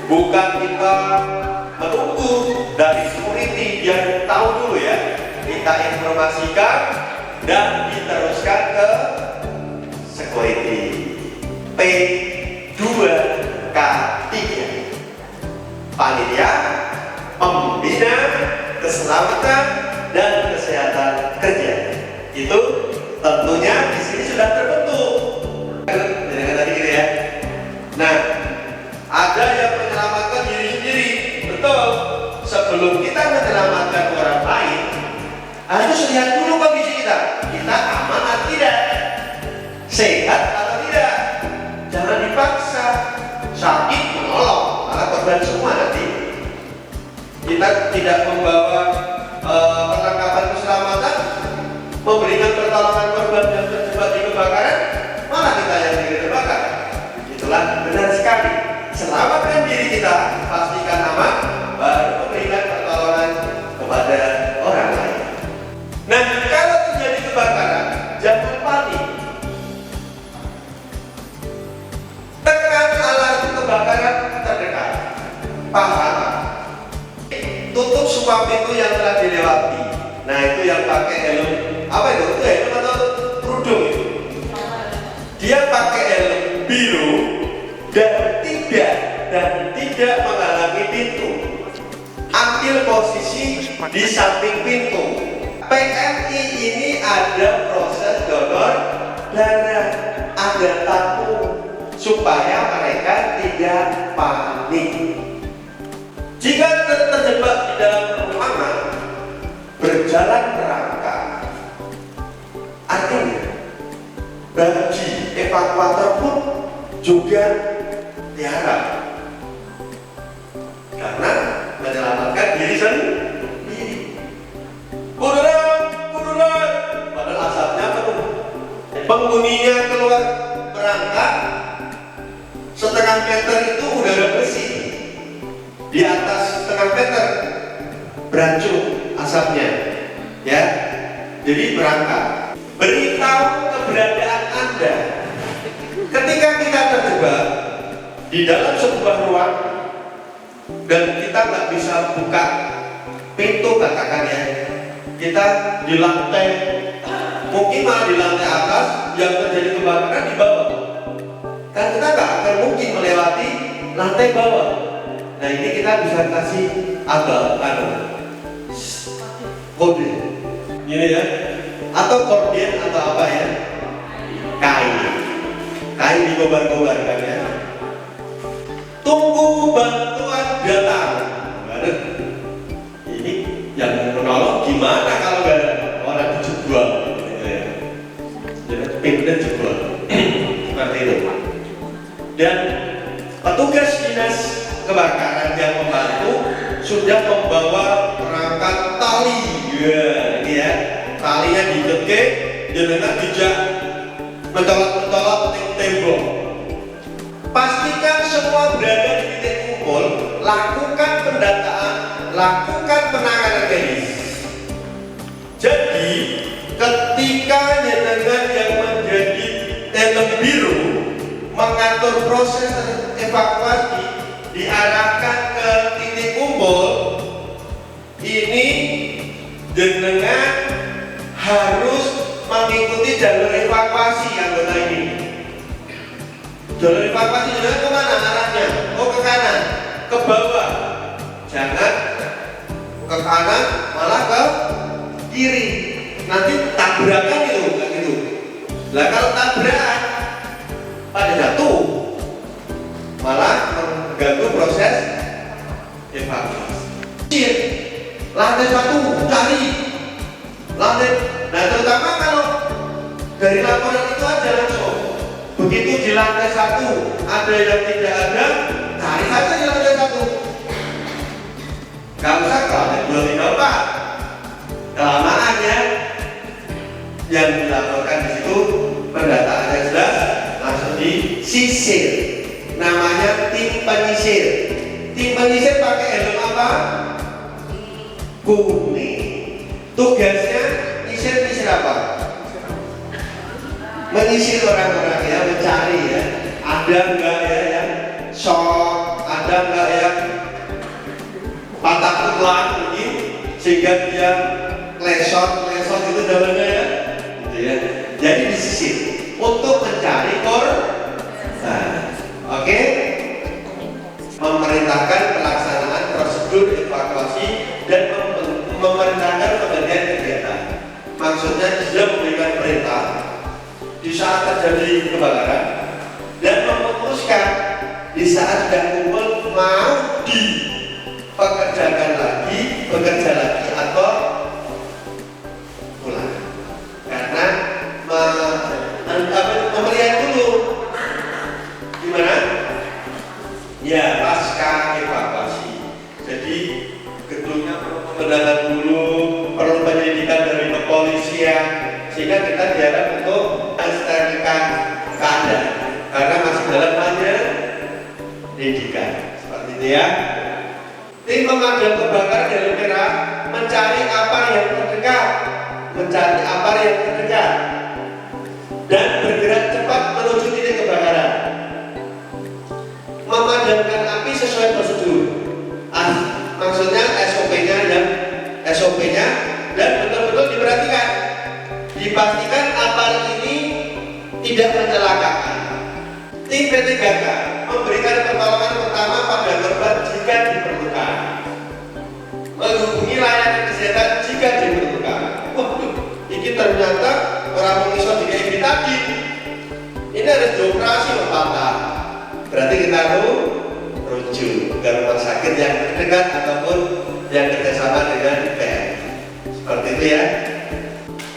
bukan kita menunggu dari security biar tahu dulu ya, kita informasikan dan diteruskan ke security. P2K3, panitia pembina keselamatan dan kesehatan kerja. Itu tentunya di sini sudah terbentuk. Dengan tadi gitu ya. Nah, ada yang menyelamatkan diri sendiri, betul. Sebelum kita menyelamatkan orang lain, harus lihat dulu kondisi kita. Kita aman atau tidak, sehat atau tidak. Jangan dipaksa, sakit menolong, malah korban semua nanti. Kita tidak membawa perlengkapan keselamatan, memberikan pertolongan korban yang terjebak di kebakaran, malah kita yang terbakar. Itulah benar sekali. Selamatkan diri kita, pastikan aman, baru memberikan pertolongan kepada orang lain. Nah, kalau terjadi kebakaran, jangan panik. Tekan alarm kebakaran terdekat. Paham? Tutup semua pintu yang telah dilewati. Nah, itu yang pakai helm. Apa itu? Itu helm atau kerudung itu? Dia pakai helm biru dan tidak menghalangi pintu. Ambil posisi di samping pintu. PMI ini ada proses donor darah, ada tabung supaya mereka tidak panik. Jika terjebak di dalam ruangan berjalan kerangka, artinya bagi evakuator pun juga diharap, karena menyelamatkan diri sendiri. Kuduran, padahal asapnya penuh. Penghuninya keluar perangkat setengah meter itu udara bersih. Di atas setengah meter beracun asapnya, ya. Jadi berangkat. Beritahu keberadaan Anda ketika kita terjebak di dalam sebuah ruang dan kita nggak bisa buka pintu, katakan ya, kita di lantai, mungkin malah di lantai atas, yang terjadi kebakaran di bawah, kan kita nggak akan mungkin melewati lantai bawah. Nah, ini kita bisa kasih kode ini ya, atau korden atau apa ya, kain dikobar-kobarkan ya. Tunggu bantuan datang. Ini yang menolong gimana kalau nggak ada orang dijebol gitu ya. Jadi pintu jebol seperti itu. Dan petugas dinas kebakaran yang membantu sudah membawa perangkat tali, ya, ini ya, talinya dikekeh, jenengan dijak mentolak tembok. Pastikan semua berada di titik kumpul, lakukan pendataan, lakukan penanganan medis. Jadi ketika jenengan yang menjadi helm biru mengatur proses evakuasi, diarahkan ke titik kumpul, ini jenengan harus mengikuti jalur evakuasi anggota ini. Jalur evakuasi jenengan kemana arahnya? Oh, ke kanan, ke bawah, jangan ke kanan, malah ke kiri. Nanti tabrakan itu, kayak gitu. Lah kalau tabrakan pada jatuh, malah mengganggu proses evakuasi. Lantai 1 cari lantai. Nah, terutama kalau dari laporan itu aja langsung. Begitu di lantai 1 ada yang tidak ada, cari saja di lantai 1. Gak usah ke lantai 2, 3, 4. Kelamaan ya. Yang dilaporkan di situ pendataannya jelas, langsung disisir. Namanya tim penyisir. Tim penyisir pakai helm apa? Kuning. Tugasnya nyisir apa? Menyisir orang-orang ya, mencari ya. Ada enggak ya yang shock, ada ada nggak yang patah tulang ini sehingga dia lesot itu jalannya ya, gitu ya. Jadi disisir untuk mencari oke. Memerintahkan pelaksanaan prosedur evakuasi dan memerintahkan penggantian kegiatan. Maksudnya dia memberikan perintah di saat terjadi kebakaran dan memutuskan di saat sudah kumpul mau bekerja lagi atau pulang, karena pemilihan dulu gimana ya pasca evakuasi. Jadi gedungnya perlu pemedangan dulu, perlu penyelidikan dari kepolisian, sehingga kita diharap untuk mensterilkan keadaan karena masih dalam penyelidikan seperti itu ya. Tim pemadam kebakaran dari Merah mencari apa yang terdekat, dan bergerak cepat menuju titik kebakaran. Memadamkan api sesuai prosedur. Maksudnya SOP-nya dan betul-betul diperhatikan. Dipastikan api ini tidak mencelakakan. Tim P3K memberikan pertolongan pertama pada korban jika diperlukan. Menghubungi layanan kesehatan jika diperlukan. Ini ternyata orang mengisor di KIB tadi. Ini harus dioperasi patah. Berarti kita rujuk ke rumah sakit yang terdekat ataupun yang kerjasama dengan PN. Seperti itu ya.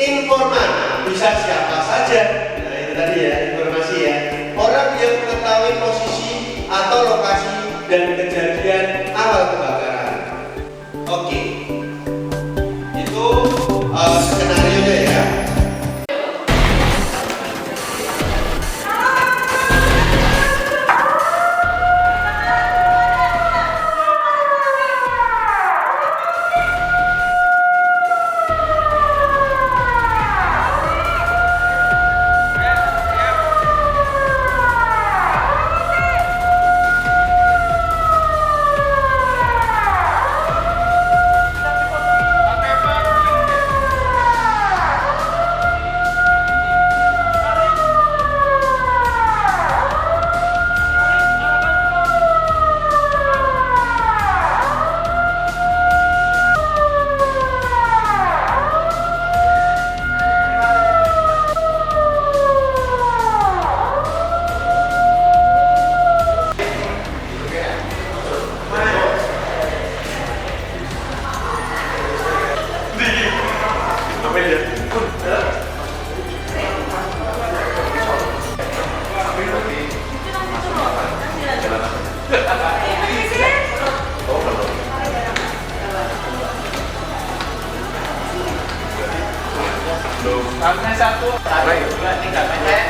Informan bisa siapa saja. Nah itu tadi ya, informasi ya. Orang yang mengetahui posisi atau lokasi dan kejadian awal kebakaran. Oke. Itu skenario ya. Sampai satu, tarik, dua, tiga, pendek.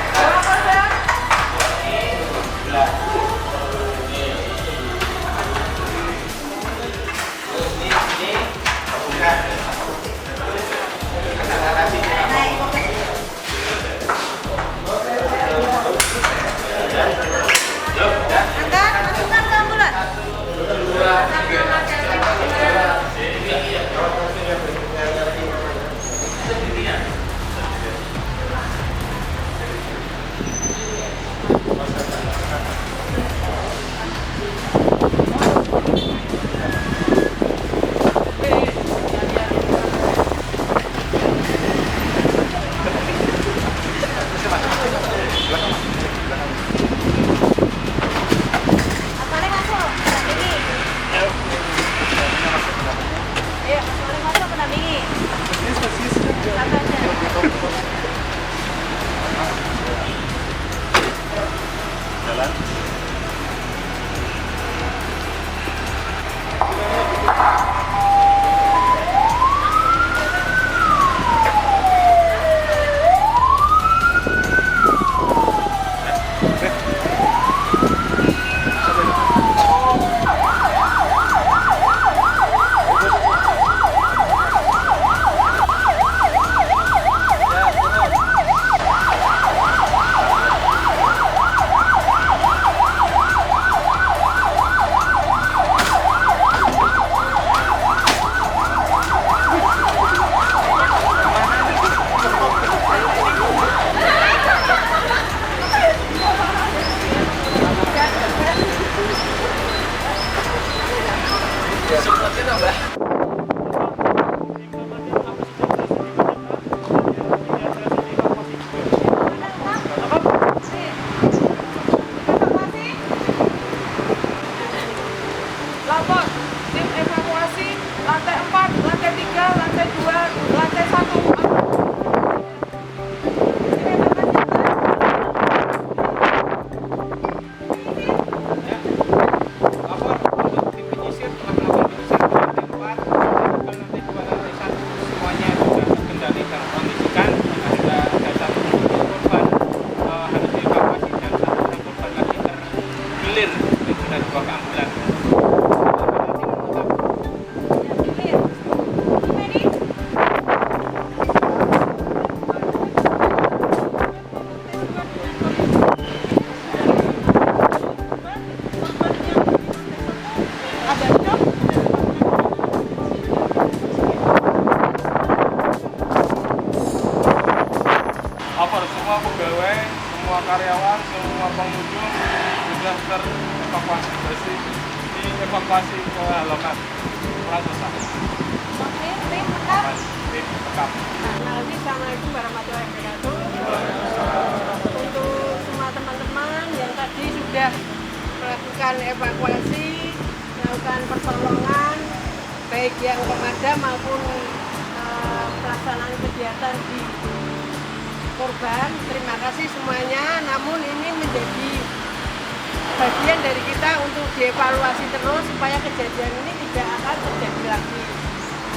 semua pegawai, semua karyawan, semua pengunjung sudah terevakuasi bersih, dievakuasi ke halaman Plaza. Oke, tim tetap. Tim tetap. Assalamualaikum warahmatullahi wabarakatuh. Untuk semua teman-teman yang tadi sudah melakukan evakuasi, melakukan pertolongan, baik yang pemadam maupun pelaksanaan kegiatan di korban, terima kasih semuanya. Namun ini menjadi bagian dari kita untuk dievaluasi terus supaya kejadian ini tidak akan terjadi lagi.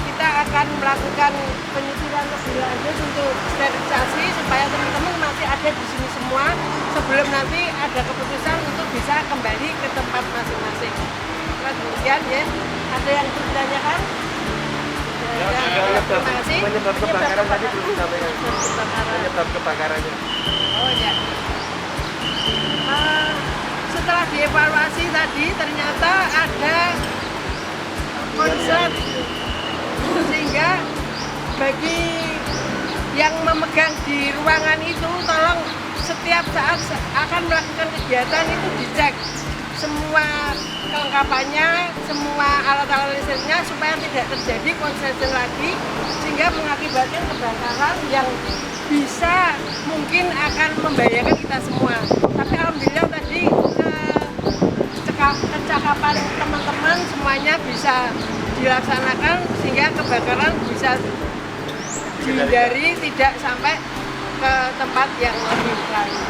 Kita akan melakukan penyisiran lebih lanjut untuk sterilisasi supaya teman-teman masih ada di sini semua sebelum nanti ada keputusan untuk bisa kembali ke tempat masing-masing. Nah, demikian ya. Ada yang ditanyakan? Terima kasih. Penyebab kebakaran tadi belum disampaikan. Penyebab kebakarannya. Oh ya. Setelah dievaluasi tadi ternyata ada konslet, sehingga bagi yang memegang di ruangan itu tolong setiap saat akan melakukan kegiatan itu dicek semua kelengkapannya, semua alat-alat listriknya supaya tidak terjadi konsleting lagi sehingga mengakibatkan kebakaran yang bisa mungkin akan membahayakan kita semua. Tapi alhamdulillah tadi kecakapan teman-teman semuanya bisa dilaksanakan sehingga kebakaran bisa dihindari tidak sampai ke tempat yang lebih lain.